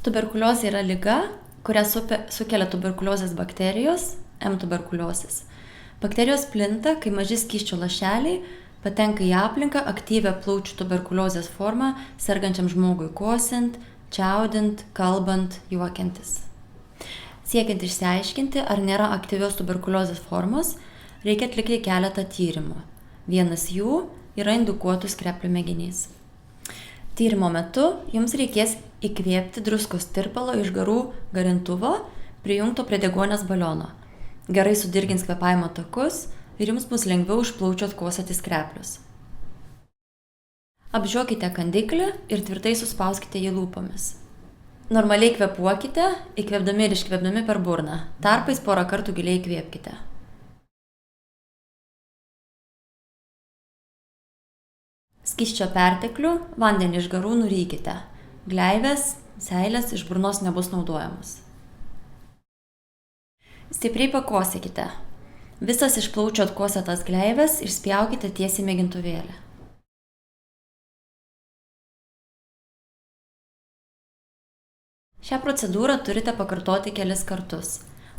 Tuberkuliozė yra liga, kurią sukelia tuberkuliozės bakterijos, M. tuberkuliosis. Bakterijos plinta, kai maži skysčio lašeliai patenka į aplinką aktyvią plaučių tuberkuliozės formą sergančiam žmogui kosint, čiaudint, kalbant, juokiantis. Siekiant išsiaiškinti, ar nėra aktyvios tuberkuliozės formos, reikia atlikti keletą tyrimų. Vienas jų yra indukuotų skreplių mėginys. Tyrimo metu jums reikės įkvėpti druskos tirpalo iš garų garintuvo prijungto prie deguonies baliono. Gerai sudirgins kvėpavimo takus ir jums bus lengviau iš plaučių atkosėti skreplius. Apžiokite kandiklį ir tvirtai suspauskite jį lūpomis. Normaliai kvėpuokite, įkvėpdami ir iškvėpdami per burną. Tarpais porą kartų giliai įkvėpkite. Skysčio perteklių vandenį iš garų nurykite. Gleivės, seilės iš burnos nebus naudojamos. Stipriai pakosėkite. Visas iš plaučių atkosėtas gleivės išspjaukite tiesiai mėgintuvėlį. Šią procedūrą turite pakartoti kelis kartus.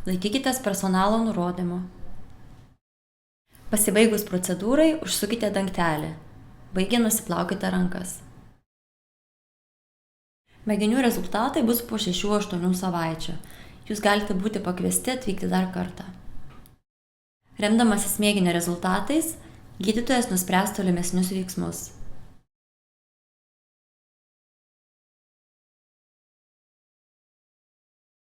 Laikykitės personalo nurodymų. Pasibaigus procedūrai užsukite dangtelį. Baigę nusiplaukite rankas. Mėginių rezultatai bus po 6-8 savaičių. Jūs galite būti pakviesti atvykti dar kartą. Remdamasis mėginio rezultatais, gydytojas nuspręs tolimesnius veiksmus.